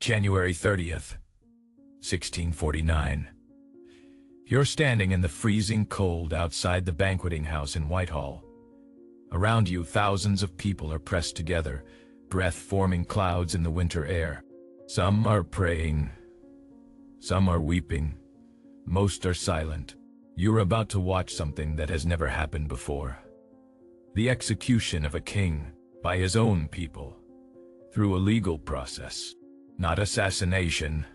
January 30th, 1649. You're standing in the freezing cold outside the banqueting house in Whitehall. Around you, thousands of people are pressed together, breath-forming clouds in the winter air. Some are praying, some are weeping, most are silent. You're about to watch something that has never happened before. The execution of a king by his own people, through a legal process. Not assassination,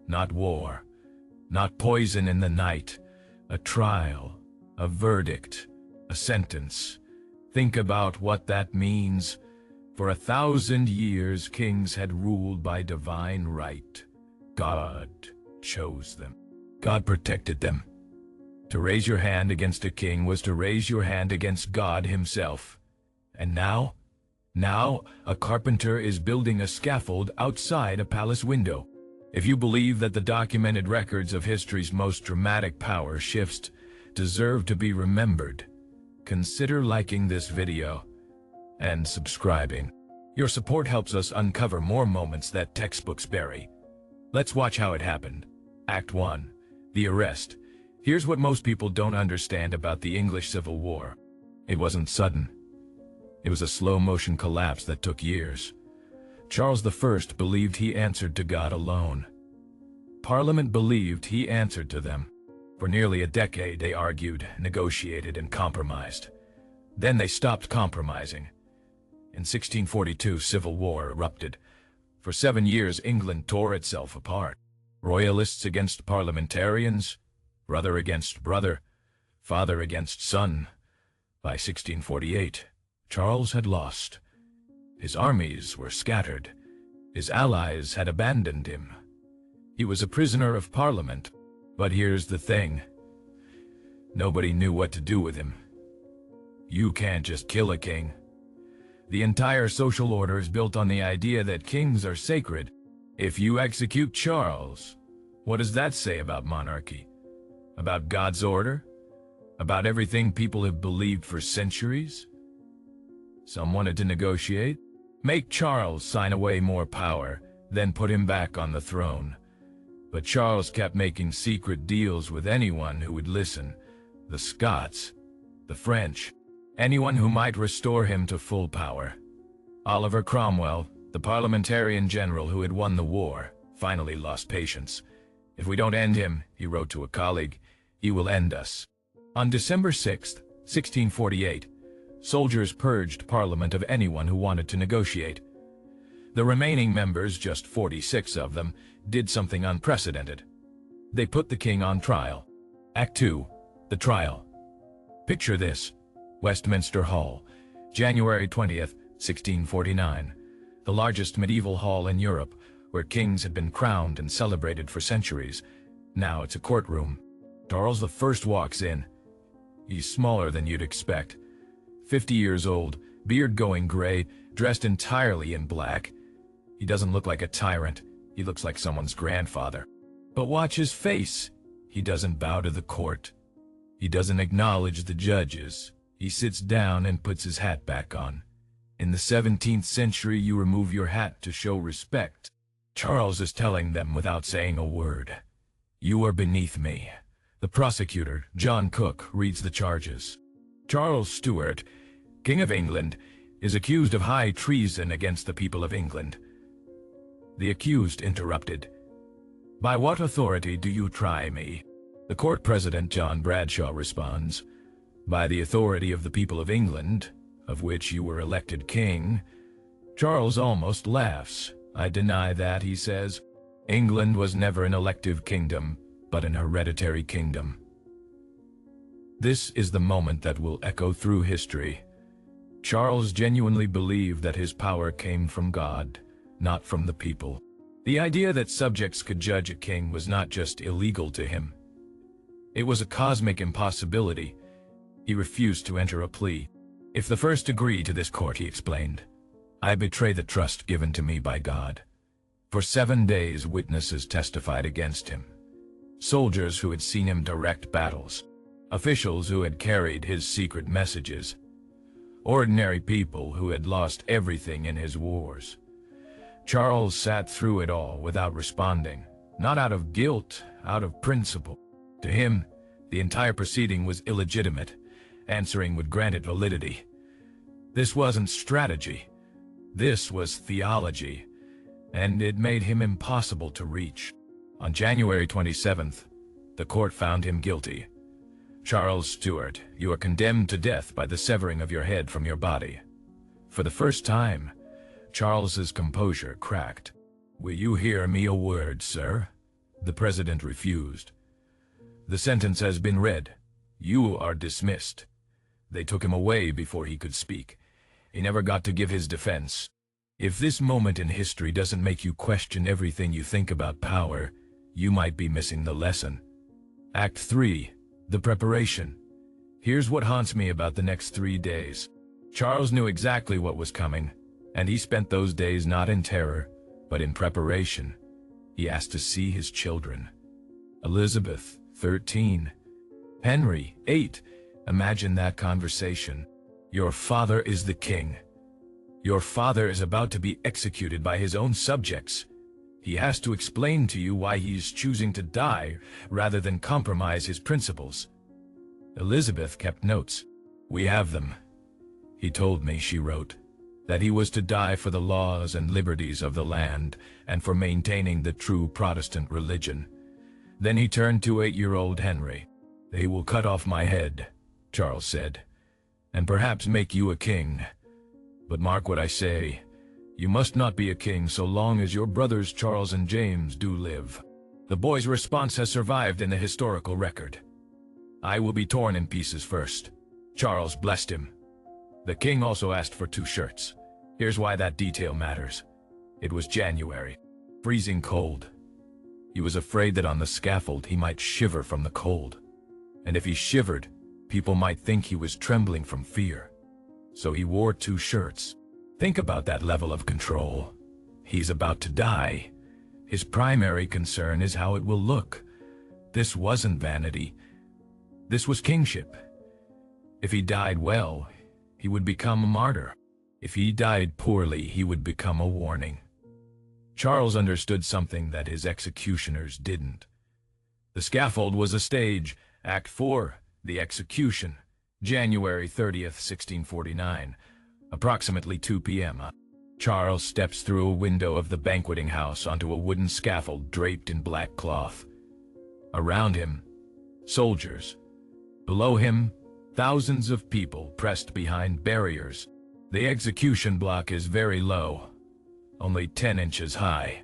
not war, not poison in the night. A trial, a verdict, a sentence. Think about what that means. For 1,000 years, kings had ruled by divine right. God chose them. God protected them. To raise your hand against a king was to raise your hand against God himself. And now a carpenter is building a scaffold outside a palace window. If you believe that the documented records of history's most dramatic power shifts deserve to be remembered, consider liking this video and subscribing. Your support helps us uncover more moments that textbooks bury. Let's watch how it happened. Act 1. The arrest. Here's what most people don't understand about the English Civil War. It wasn't sudden. It was a slow-motion collapse that took years. Charles I believed he answered to God alone. Parliament believed he answered to them. For nearly a decade they argued, negotiated, and compromised. Then they stopped compromising. In 1642, civil war erupted. For 7 years, England tore itself apart. Royalists against parliamentarians, brother against brother, father against son. By 1648, Charles had lost. His armies were scattered. His allies had abandoned him. He was a prisoner of Parliament. But here's the thing. Nobody knew what to do with him. You can't just kill a king. The entire social order is built on the idea that kings are sacred. If you execute Charles, what does that say about monarchy? About God's order? About everything people have believed for centuries? Some wanted to negotiate. Make Charles sign away more power, then put him back on the throne. But Charles kept making secret deals with anyone who would listen. The Scots, the French, anyone who might restore him to full power. Oliver Cromwell, the parliamentarian general who had won the war, finally lost patience. If we don't end him, he wrote to a colleague, he will end us. On December 6, 1648, soldiers purged Parliament of anyone who wanted to negotiate. The remaining members, just 46 of them, did something unprecedented. They put the king on trial. Act 2. The trial. Picture this. Westminster Hall, January 20th, 1649. The largest medieval hall in Europe, where kings had been crowned and celebrated for centuries. Now it's a courtroom. Charles I walks in. He's smaller than you'd expect. 50 years old, beard going gray, dressed entirely in black. He doesn't look like a tyrant. He looks like someone's grandfather. But watch his face. He doesn't bow to the court. He doesn't acknowledge the judges. He sits down and puts his hat back on. In the 17th century, you remove your hat to show respect. Charles is telling them without saying a word. You are beneath me. The prosecutor, John Cook, reads the charges. Charles Stuart, King of England, is accused of high treason against the people of England. The accused interrupted. By what authority do you try me? The court president, John Bradshaw, responds. By the authority of the people of England, of which you were elected king. Charles almost laughs. I deny that, he says. England was never an elective kingdom, but an hereditary kingdom. This is the moment that will echo through history. Charles genuinely believed that his power came from God, not from the people. The idea that subjects could judge a king was not just illegal to him. It was a cosmic impossibility. He refused to enter a plea. If the first agree to this court, he explained, I betray the trust given to me by God. For 7 days, witnesses testified against him. Soldiers who had seen him direct battles. Officials who had carried his secret messages. Ordinary people who had lost everything in his wars. Charles sat through it all without responding, not out of guilt, out of principle. To him, the entire proceeding was illegitimate. Answering would grant it validity. This wasn't strategy. This was theology, and it made him impossible to reach. On January 27th, the court found him guilty. Charles Stuart, you are condemned to death by the severing of your head from your body. For the first time, Charles's composure cracked. Will you hear me a word, sir? The president refused. The sentence has been read. You are dismissed. They took him away before he could speak. He never got to give his defense. If this moment in history doesn't make you question everything you think about power, you might be missing the lesson. Act 3. The preparation. Here's what haunts me about the next 3 days. Charles knew exactly what was coming, and he spent those days not in terror, but in preparation. He asked to see his children. Elizabeth, 13. Henry, 8. Imagine that conversation. Your father is the king. Your father is about to be executed by his own subjects. He has to explain to you why he is choosing to die rather than compromise his principles. Elizabeth kept notes. We have them. He told me, she wrote, that he was to die for the laws and liberties of the land and for maintaining the true Protestant religion. Then he turned to 8-year-old Henry. They will cut off my head, Charles said, and perhaps make you a king. But mark what I say, you must not be a king so long as your brothers Charles and James do live. The boy's response has survived in the historical record. I will be torn in pieces first. Charles blessed him. The king also asked for 2 shirts. Here's why that detail matters. It was January, freezing cold. He was afraid that on the scaffold he might shiver from the cold. And if he shivered, people might think he was trembling from fear. So he wore 2 shirts. Think about that level of control. He's about to die. His primary concern is how it will look. This wasn't vanity. This was kingship. If he died well, he would become a martyr. If he died poorly, he would become a warning. Charles understood something that his executioners didn't. The scaffold was a stage. Act 4, the execution. January 30th, 1649. Approximately 2 p.m. Charles steps through a window of the banqueting house onto a wooden scaffold draped in black cloth. Around him, soldiers. Below him, thousands of people pressed behind barriers. The execution block is very low, only 10 inches high.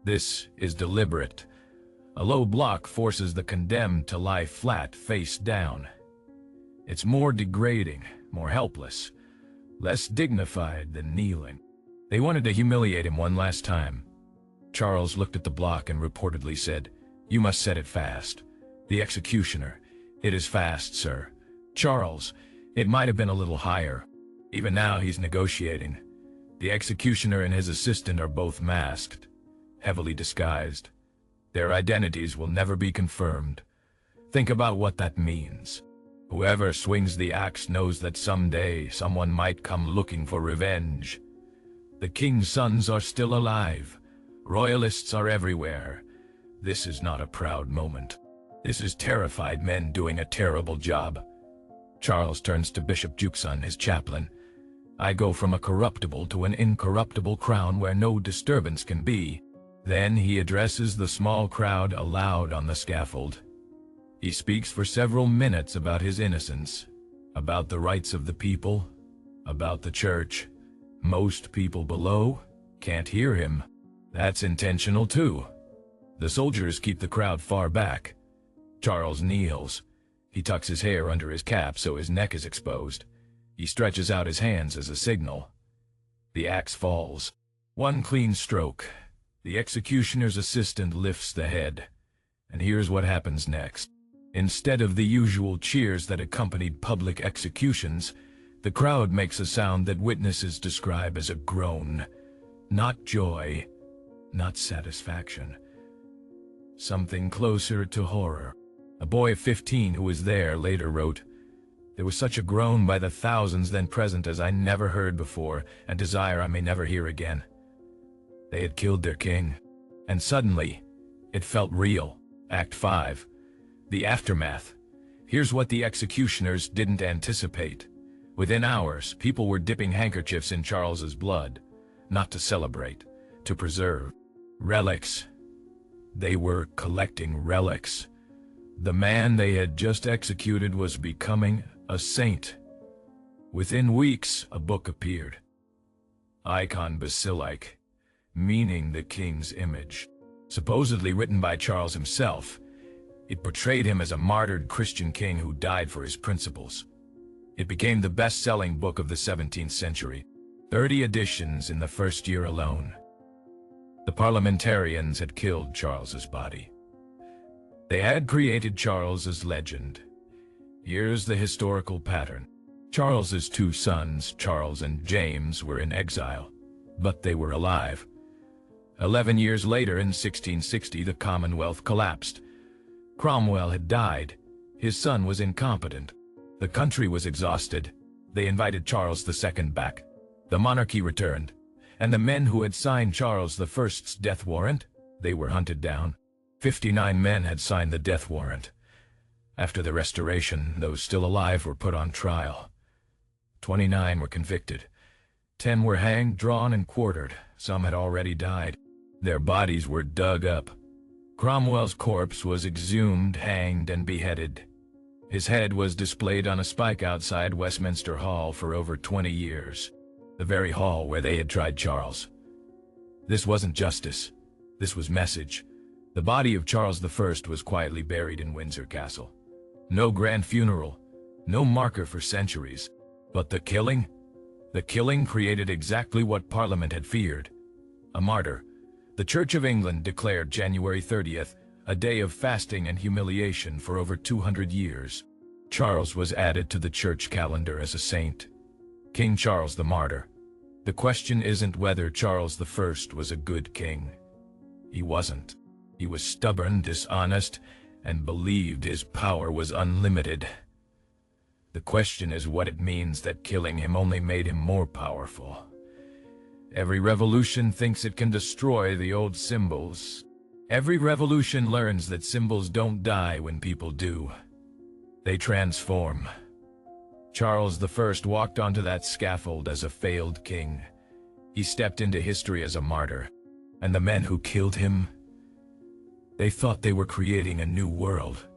This is deliberate. A low block forces the condemned to lie flat, face down. It's more degrading, more helpless, less dignified than kneeling. They wanted to humiliate him one last time. Charles looked at the block and reportedly said, "You must set it fast." The executioner, "It is fast, sir." Charles, "It might have been a little higher." Even now he's negotiating. The executioner and his assistant are both masked, heavily disguised. Their identities will never be confirmed. Think about what that means. Whoever swings the axe knows that someday someone might come looking for revenge. The king's sons are still alive. Royalists are everywhere. This is not a proud moment. This is terrified men doing a terrible job. Charles turns to Bishop Juxon, his chaplain. "I go from a corruptible to an incorruptible crown where no disturbance can be." Then he addresses the small crowd aloud on the scaffold. He speaks for several minutes about his innocence, about the rights of the people, about the church. Most people below can't hear him. That's intentional too. The soldiers keep the crowd far back. Charles kneels. He tucks his hair under his cap so his neck is exposed. He stretches out his hands as a signal. The axe falls. One clean stroke. The executioner's assistant lifts the head. And here's what happens next. Instead of the usual cheers that accompanied public executions, the crowd makes a sound that witnesses describe as a groan. Not joy, not satisfaction. Something closer to horror. A boy of 15 who was there later wrote, "There was such a groan by the thousands then present as I never heard before, and desire I may never hear again." They had killed their king. And suddenly, it felt real. Act 5. The aftermath. Here's what the executioners didn't anticipate. Within hours, people were dipping handkerchiefs in Charles's blood. Not to celebrate, to preserve. Relics. They were collecting relics. The man they had just executed was becoming a saint. Within weeks, a book appeared. Icon Basilic, meaning the king's image. Supposedly written by Charles himself, it portrayed him as a martyred Christian king who died for his principles. It became the best-selling book of the 17th century, 30 editions in the first year alone. The parliamentarians had killed Charles's body. They had created Charles's legend. Here's the historical pattern. Charles's two sons, Charles and James, were in exile, but they were alive. 11 years later, in 1660, the Commonwealth collapsed. Cromwell had died. His son was incompetent. The country was exhausted. They invited Charles II back. The monarchy returned, and the men who had signed Charles I's death warrant, they were hunted down. 59 men had signed the death warrant. After the restoration, those still alive were put on trial. 29 were convicted. 10 were hanged, drawn, and quartered. Some had already died. Their bodies were dug up. Cromwell's corpse was exhumed, hanged, and beheaded. His head was displayed on a spike outside Westminster Hall for over 20 years, the very hall where they had tried Charles. This wasn't justice. This was message. The body of Charles I was quietly buried in Windsor Castle. No grand funeral, no marker for centuries. But the killing? The killing created exactly what Parliament had feared. A martyr. The Church of England declared January 30th a day of fasting and humiliation for over 200 years. Charles was added to the church calendar as a saint. King Charles the Martyr. The question isn't whether Charles I was a good king. He wasn't. He was stubborn, dishonest, and believed his power was unlimited. The question is what it means that killing him only made him more powerful. Every revolution thinks it can destroy the old symbols. Every revolution learns that symbols don't die when people do. They transform. Charles I walked onto that scaffold as a failed king. He stepped into history as a martyr. And the men who killed him, they thought they were creating a new world.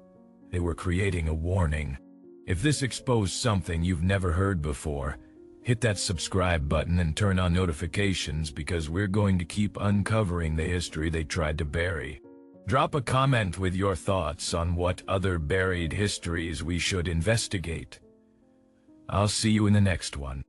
They were creating a warning. If this exposed something you've never heard before, hit that subscribe button and turn on notifications because we're going to keep uncovering the history they tried to bury. Drop a comment with your thoughts on what other buried histories we should investigate. I'll see you in the next one.